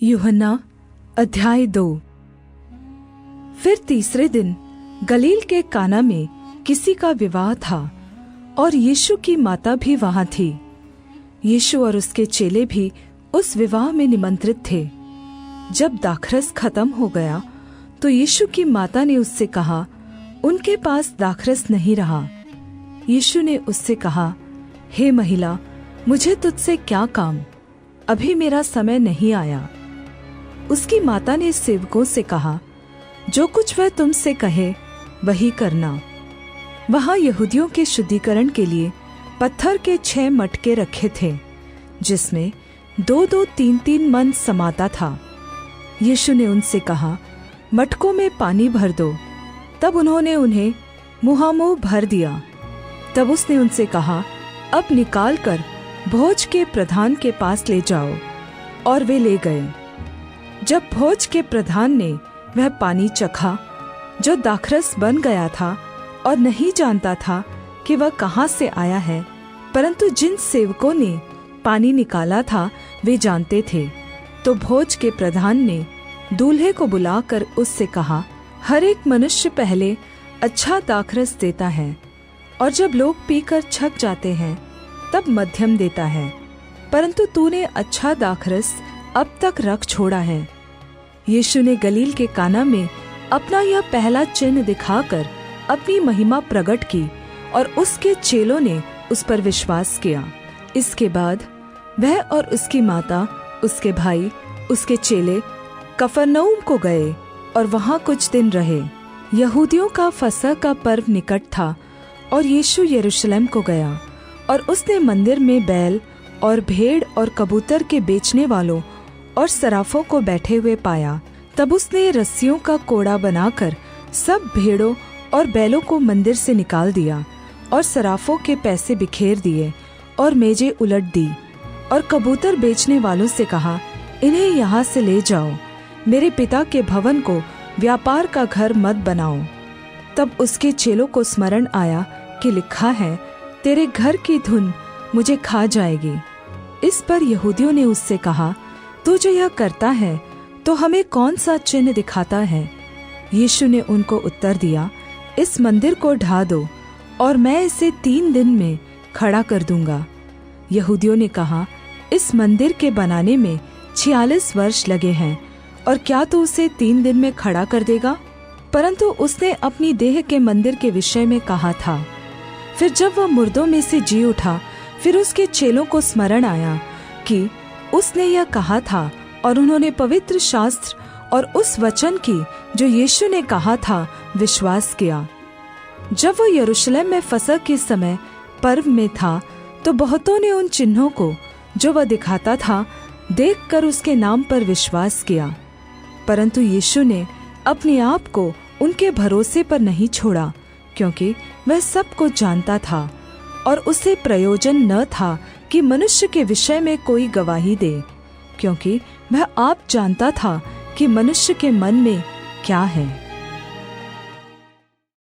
यूहन्ना अध्याय 2। फिर तीसरे दिन गलील के काना में किसी का विवाह था और यीशु की माता भी वहां थी। यीशु और उसके चेले भी उस विवाह में निमंत्रित थे। जब दाखरस खत्म हो गया तो यीशु की माता ने उससे कहा, उनके पास दाखरस नहीं रहा। यीशु ने उससे कहा, हे महिला, मुझे तुझसे क्या काम? अभी मेरा समय नहीं आया। उसकी माता ने सेवकों से कहा, जो कुछ वह तुमसे कहे वही करना। वहां यहूदियों के शुद्धिकरण के लिए पत्थर के 6 मटके रखे थे, जिसमें 2-2, 3-3 मन समाता था। यीशु ने उनसे कहा, मटकों में पानी भर दो। तब उन्होंने उन्हें मुहामुह भर दिया। तब उसने उनसे कहा, अब निकाल कर भोज के प्रधान के पास ले जाओ। और वे ले गए। जब भोज के प्रधान ने वह पानी चखा जो दाखरस बन गया था और नहीं जानता था कि वह कहाँ से आया है, परंतु जिन सेवकों ने पानी निकाला था वे जानते थे, तो भोज के प्रधान ने दूल्हे को बुलाकर उससे कहा, हर एक मनुष्य पहले अच्छा दाखरस देता है और जब लोग पीकर छक जाते हैं तब मध्यम देता है, परंतु तूने अच्छा दाखरस अब तक रख छोड़ा है। यीशु ने गलील के काना में अपना यह पहला चिन्ह दिखाकर अपनी महिमा प्रकट की और उसके चेलों ने उस पर विश्वास किया। इसके बाद वह और उसकी माता, उसके भाई, उसके चेले कफरनहूम को गए और वहां कुछ दिन रहे। यहूदियों का फसह का पर्व निकट था और यीशु यरूशलेम को गया और उसने मंदिर में बैल और भेड़ और कबूतर के बेचने वालों और सराफों को बैठे हुए पाया। तब उसने रस्सियों का कोड़ा बनाकर सब भेड़ों और बैलों को मंदिर से निकाल दिया और सराफों के पैसे बिखेर दिए और मेजें उलट दी और कबूतर बेचने वालों से कहा, इन्हें यहाँ से ले जाओ, मेरे पिता के भवन को व्यापार का घर मत बनाओ। तब उसके चेलों को स्मरण आया कि लिखा है, तेरे घर की धुन मुझे खा जाएगी। इस पर यहूदियों ने उससे कहा, तू जो यह करता है तो हमें कौन सा चिन्ह दिखाता है? यीशु ने उनको उत्तर दिया, इस मंदिर को ढा दो और मैं इसे 3 दिन में खड़ा कर दूंगा। यहूदियों ने कहा, इस मंदिर के बनाने में 46 वर्ष लगे हैं और क्या तू उसे 3 दिन में खड़ा कर देगा? परंतु उसने अपनी देह के मंदिर के विषय में कहा था। फिर जब वह मुर्दों में से जी उठा, फिर उसके चेलों को स्मरण आया कि उसने यह कहा था और उन्होंने पवित्र शास्त्र और उस वचन की जो यीशु ने कहा था विश्वास किया। जब वह यरूशलेम में फसह के समय पर्व में था तो बहुतों ने उन चिन्हों को जो वह दिखाता था देखकर उसके नाम पर विश्वास किया। परंतु यीशु ने अपने आप को उनके भरोसे पर नहीं छोड़ा, क्योंकि वह सब कुछ जानता था और उसे प्रयोजन न था कि मनुष्य के विषय में कोई गवाही दे, क्योंकि वह आप जानता था कि मनुष्य के मन में क्या है।